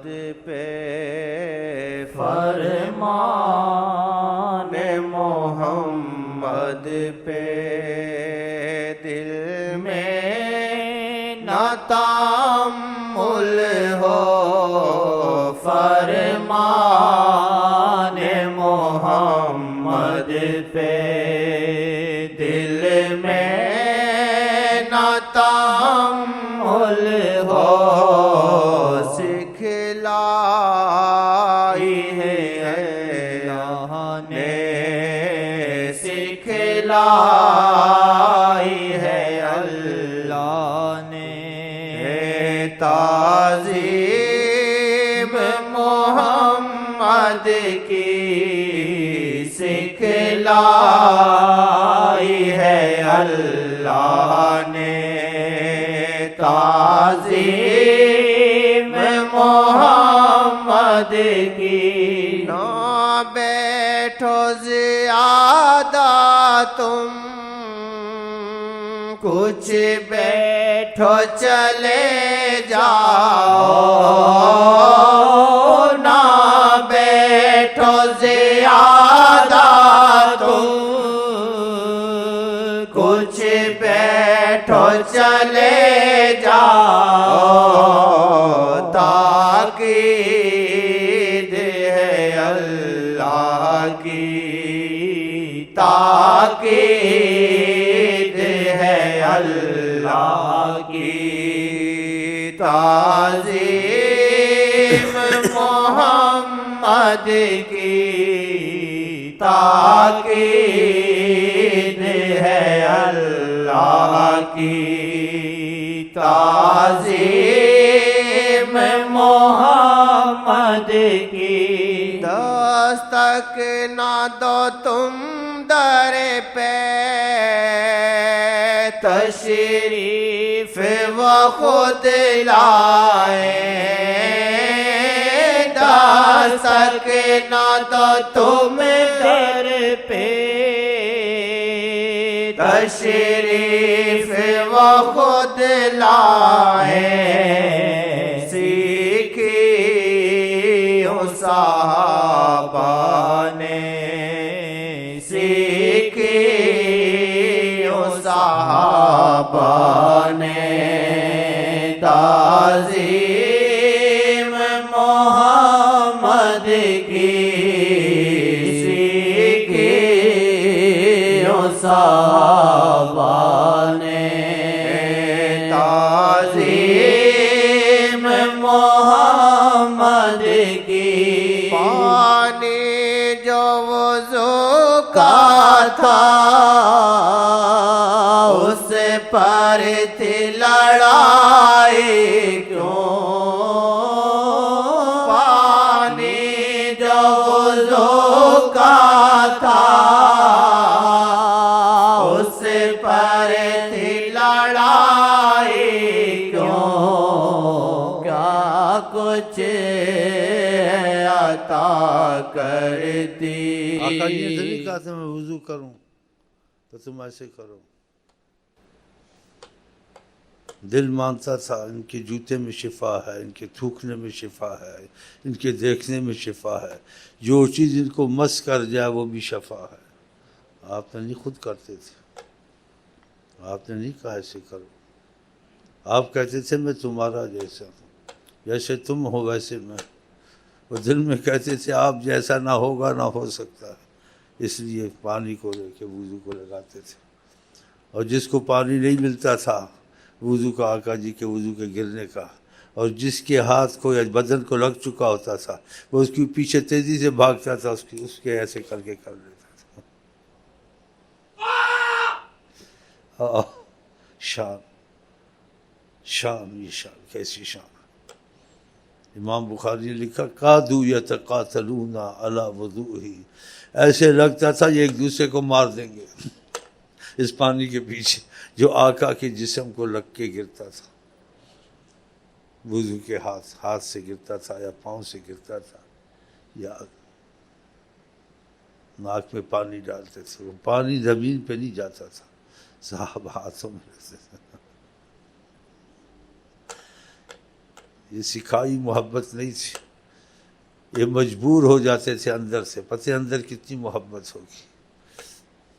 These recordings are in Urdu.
پہ فرمان محمد پہ دل میں نہ تأمل ہو فرمان محمد پہ دل میں نہ تأمل ہو سکھلائی ہے اللہ نے سکھلائی ہے اللہ نے تعظیم محمد کی سکھلائی ہے اللہ نے تعظیم محمد کی نہ بیٹھو زیادہ تم کچھ بیٹھو چلے جاؤ نہ بیٹھو زیادہ تم کچھ بیٹھو چلے جاؤ تاکید ہے اللہ کی تاکید ہے اللہ کی تعظیم محمد کی تاکید ہے اللہ کی تعظیم محمد کی دستک نہ دو تم در پہ تشریف و خود لائے دستک نہ دو تم در پہ تشریف و خود لائے سیکھی صحابہ نے سیکھی صحابہ نے تعظیم محمد کی سیکھی صحابہ نے تعظیم محمد کی پانی جو وضو کا تھا اس پر تھی لڑائی کیوں پانی جو وضو کا تھا اس پر تھی لڑائی کیوں کیا کچھ عطا کر دی آقا یہ نہیں کہا تھا میں وضو کروں تو تم ایسے کرو دل مانتا تھا ان کے جوتے میں شفا ہے ان کے تھوکنے میں شفا ہے ان کے دیکھنے میں شفا ہے جو چیز ان کو مس کر جائے وہ بھی شفا ہے آپ نے نہیں خود کرتے تھے آپ نے نہیں کہا ایسے کرو آپ کہتے تھے میں تمہارا جیسا ہوں جیسے تم ہو ویسے میں وہ دل میں کہتے تھے آپ جیسا نہ ہوگا نہ ہو سکتا ہے اس لیے پانی کو لے کے وضو کو لگاتے تھے اور جس کو پانی نہیں ملتا تھا وضو کا آقا جی کے وضو کے گرنے کا اور جس کے ہاتھ کو یا بدن کو لگ چکا ہوتا تھا وہ اس کی پیچھے تیزی سے بھاگتا تھا اس کے ایسے کر کے کر لیتا تھا شان شان یہ شان کیسی شان امام بخاری نے لکھا قادو یتقاتلون علی وضوئہ ایسے لگتا تھا یہ ایک دوسرے کو مار دیں گے اس پانی کے پیچھے جو آقا کے جسم کو لگ کے گرتا تھا وضو کے ہاتھ سے گرتا تھا یا پاؤں سے گرتا تھا یا ناک میں پانی ڈالتے تھے وہ پانی زمین پہ نہیں جاتا تھا صاحب ہاتھوں میں رہتے تھے یہ سکھائی محبت نہیں تھی، یہ مجبور ہو جاتے تھے اندر سے، پتہ اندر کتنی محبت ہوگی،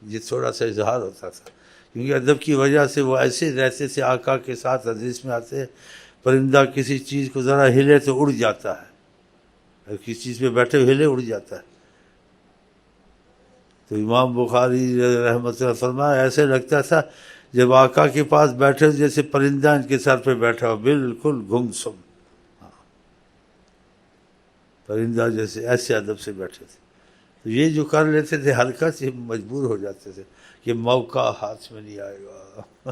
یہ تھوڑا سا اظہار ہوتا تھا، کیونکہ ادب کی وجہ سے وہ ایسے رہتے تھے آقا کے ساتھ۔ حدیث میں آتے ہیں پرندہ کسی چیز کو ذرا ہلے تو اڑ جاتا ہے، اگر کسی چیز پہ بیٹھے ہلے اڑ جاتا ہے۔ تو امام بخاری رحمۃ اللہ فرمایا ایسے لگتا تھا جب آقا کے پاس بیٹھے جیسے پرندہ ان کے سر پہ بیٹھا ہو، بالکل گمسم، پرندہ جیسے، ایسے ادب سے بیٹھے تھے۔ تو یہ جو کر لیتے تھے ہلکا سے مجبور ہو جاتے تھے کہ موقع ہاتھ میں نہیں آئے گا،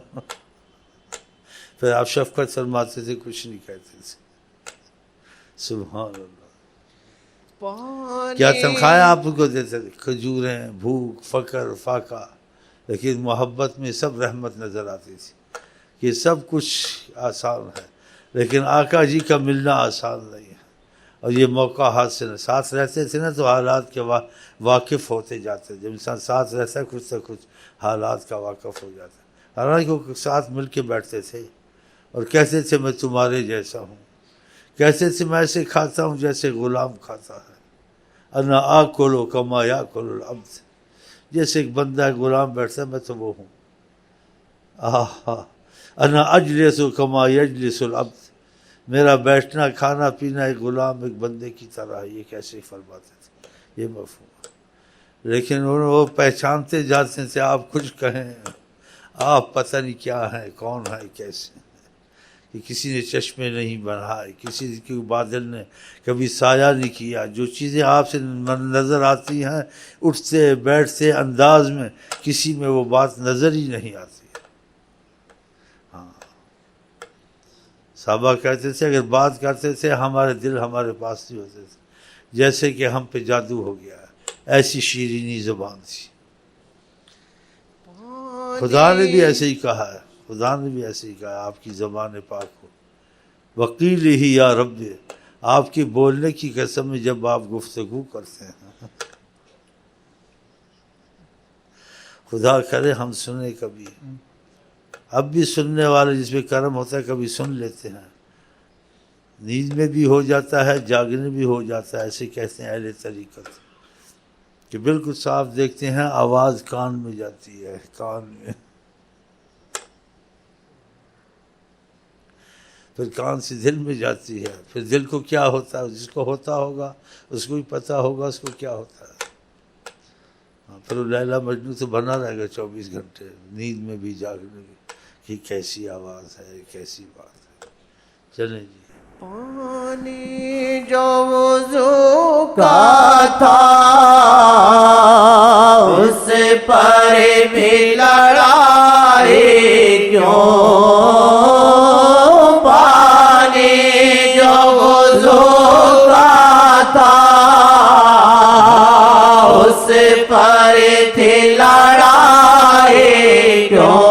پھر آپ شفقت فرماتے تھے، کچھ نہیں کہتے تھے۔ سبحان اللہ، کیا تنخواہیں آپ کو دیتے تھے، کھجوریں، بھوک، فقر، فاقہ، لیکن محبت میں سب رحمت نظر آتی تھی کہ سب کچھ آسان ہے، لیکن آقا جی کا ملنا آسان نہیں ہے، اور یہ موقع ہاتھ سے نہ، ساتھ رہتے تھے نا تو حالات کے واقف ہوتے جاتے، جب انسان ساتھ رہتا ہے کچھ نہ کچھ حالات کا واقف ہو جاتا ہے۔ حالانکہ وہ ساتھ مل کے بیٹھتے تھے اور کہتے تھے میں تمہارے جیسا ہوں، کہتے تھے میں ایسے کھاتا ہوں جیسے غلام کھاتا ہے، انا آکل کما یاکل العبد، جیسے ایک بندہ غلام بیٹھتا ہے میں تو وہ ہوں۔ انا اجلس کما یجلس العبد، میرا بیٹھنا کھانا پینا ایک غلام ایک بندے کی طرح ہے، یہ کیسے فرماتے تھے، یہ مفہوم ہے۔ لیکن وہ پہچانتے جاتے تھے، آپ کچھ کہیں آپ پتہ نہیں کیا ہیں، کون ہیں، کیسے ہیں، کہ کسی نے چشمے نہیں بنائے، کسی کے بادل نے کبھی سایہ نہیں کیا، جو چیزیں آپ سے نظر آتی ہیں اٹھتے بیٹھتے انداز میں، کسی میں وہ بات نظر ہی نہیں آتی۔ ہاں، صحابہ کہتے تھے اگر بات کرتے تھے ہمارے دل ہمارے پاس نہیں ہوتے تھے، جیسے کہ ہم پہ جادو ہو گیا ہے، ایسی شیرینی زبان تھی۔ خدا نے بھی ایسے ہی کہا ہے، خدا نے بھی ایسے ہی کہا ہے، آپ کی زبان پاک ہو، وکیل ہی یا رب، آپ کے بولنے کی قسم میں جب آپ گفتگو کرتے ہیں، خدا کرے ہم سنیں کبھی، اب بھی سننے والے جس پہ کرم ہوتا ہے کبھی سن لیتے ہیں، نیند میں بھی ہو جاتا ہے، جاگنے بھی ہو جاتا ہے، ایسے کہتے ہیں اہل طریقت کہ بالکل صاف دیکھتے ہیں، آواز کان میں جاتی ہے، کان میں، پھر کان سے دل میں جاتی ہے، پھر دل کو کیا ہوتا ہے، جس کو ہوتا ہوگا اس کو بھی پتہ ہوگا اس کو کیا ہوتا ہے۔ پھر لیلا مجنوں تو بنا رہے گا 24 گھنٹے، نیند میں بھی جاگنے بھی، کہ کیسی آواز ہے، کیسی بات ہے۔ چلیں جی، پانی جو وضو کا تھا اس پر بھی لڑائی کیوں، پانی جو وضو کا تھا اس پر تھی لڑائی کیوں،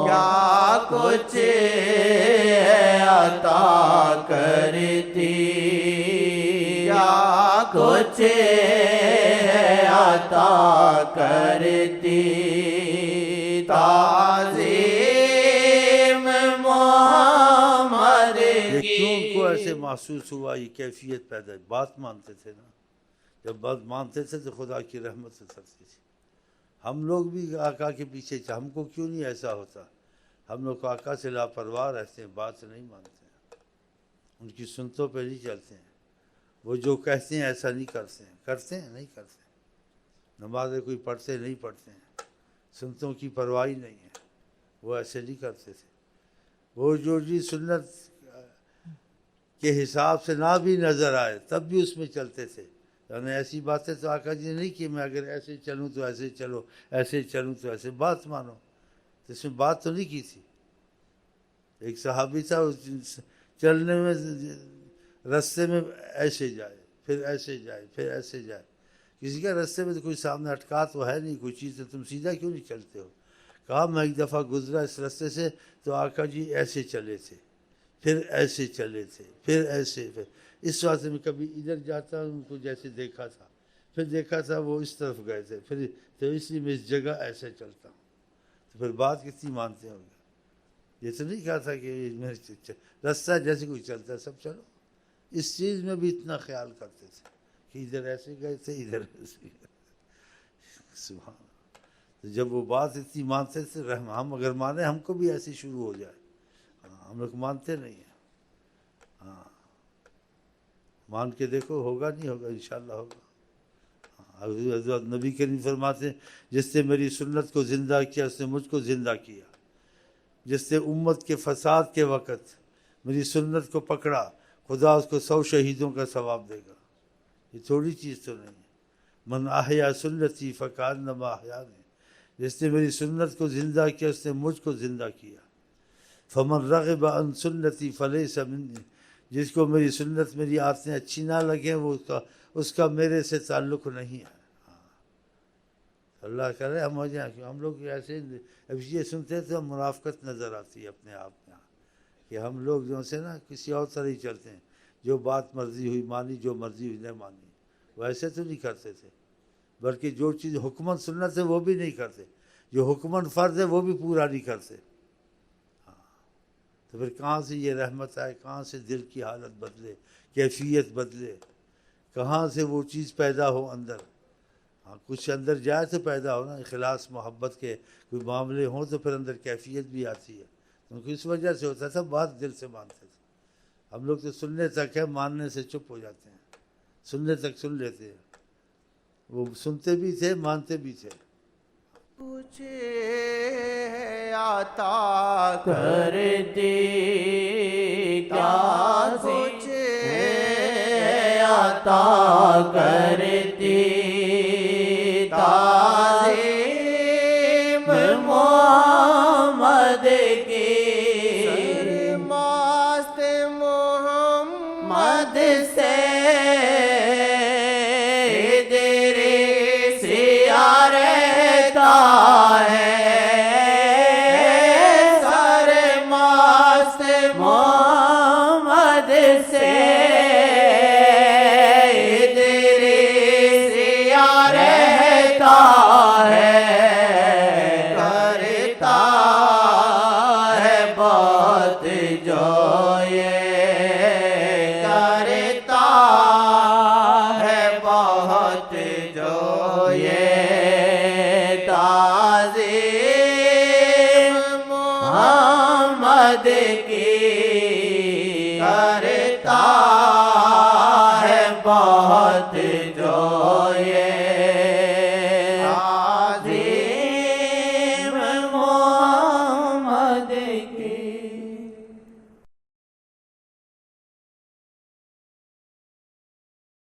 کیا کچھ عطا کرتی، کیا کچھ عطا کرتی، تعظیم محمد یہ کی۔ کیوں ان کو ایسے محسوس ہوا، یہ کیفیت پیدا ہے، بات مانتے تھے نا، جب بات مانتے تھے تو خدا کی رحمت اترتی تھی۔ ہم لوگ بھی آقا کے پیچھے تھے، ہم کو کیوں نہیں ایسا ہوتا، ہم لوگ آقا سے لاپرواہ رہتے ہیں، بات نہیں مانتے ہیں، ان کی سنتوں پہ نہیں چلتے ہیں، وہ جو کہتے ہیں ایسا نہیں کرتے ہیں، کرتے ہیں نہیں کرتے ہیں، نمازیں کوئی پڑھتے نہیں پڑھتے ہیں، سنتوں کی پرواہ نہیں ہے، وہ ایسے نہیں کرتے تھے، وہ جو جی سنت کے حساب سے نہ بھی نظر آئے تب بھی اس میں چلتے تھے، یعنی ایسی باتیں تو آقا جی نے نہیں کی، میں اگر ایسے چلوں تو ایسے چلو، ایسے چلوں تو ایسے، بات مانو، تو اس میں بات تو نہیں کی تھی۔ ایک صحابی تھا چلنے میں رستے میں ایسے جائے پھر ایسے جائے پھر ایسے جائے، کسی کا رستے میں تو کوئی سامنے اٹکا تو ہے نہیں کوئی چیز، تو تم سیدھا کیوں نہیں چلتے ہو؟ کہا میں ایک دفعہ گزرا اس رستے سے تو آقا جی ایسے چلے تھے، پھر ایسے چلے تھے، پھر ایسے، پھر اس واسطے میں کبھی ادھر جاتا ہوں ان کو جیسے دیکھا تھا، پھر دیکھا تھا وہ اس طرف گئے تھے، پھر، تو اس لیے میں اس جگہ ایسے چلتا ہوں، تو پھر بات کتنی مانتے ہوں گے؟ یہ تو نہیں کہا تھا کہ رستہ جیسے کوئی چلتا ہے سب چلو، اس چیز میں بھی اتنا خیال کرتے تھے کہ ادھر ایسے گئے تھے ادھر ایسے گئے. سبحان اللہ. تو جب وہ بات اتنی مانتے تھے، ہم اگر مانیں ہم کو بھی ایسی شروع ہو جائے. ہم لوگ مانتے نہیں ہیں. ہاں مان کے دیکھو، ہوگا نہیں ہوگا، انشاءاللہ ہوگا. حضرت نبی کریم فرماتے ہیں جس نے میری سنت کو زندہ کیا اس نے مجھ کو زندہ کیا. جس نے امت کے فساد کے وقت میری سنت کو پکڑا، خدا اس کو 100 شہیدوں کا ثواب دے گا. یہ تھوڑی چیز تو نہیں ہے. من احیا سنتی فکانما احیانی. جس نے میری سنت کو زندہ کیا اس نے مجھ کو زندہ کیا. فمن رغب عن سنتی فلیس منی. جس کو میری سنت میری عادتیں اچھی نہ لگیں وہ اس کا میرے سے تعلق نہیں ہے. اللہ کرے ہم ہو جائیں. کہ ہم لوگ ایسے اب یہ سنتے ہیں تو منافقت نظر آتی ہے اپنے آپ میں کہ ہم لوگ جو سے نا کسی اور طرح ہی چلتے ہیں. جو بات مرضی ہوئی مانی، جو مرضی ہوئی نہیں مانی. ویسے تو نہیں کرتے تھے، بلکہ جو چیز حکمن سنت ہے وہ بھی نہیں کرتے، جو حکمن فرض ہے وہ بھی پورا نہیں کرتے. تو پھر کہاں سے یہ رحمت آئے، کہاں سے دل کی حالت بدلے، کیفیت بدلے، کہاں سے وہ چیز پیدا ہو اندر. ہاں کچھ اندر جائے تو پیدا ہو نا، اخلاص محبت کے کوئی معاملے ہوں تو پھر اندر کیفیت بھی آتی ہے. کیونکہ اس وجہ سے ہوتا تھا بات دل سے مانتے تھے. ہم لوگ تو سننے تک ہے، ماننے سے چپ ہو جاتے ہیں. سننے تک سن لیتے ہیں، وہ سنتے بھی تھے مانتے بھی تھے. تجھے عطا کر دی کیا تجھے عطا کر دی تعظیم محمد کی سرمست محمد سے محمد کی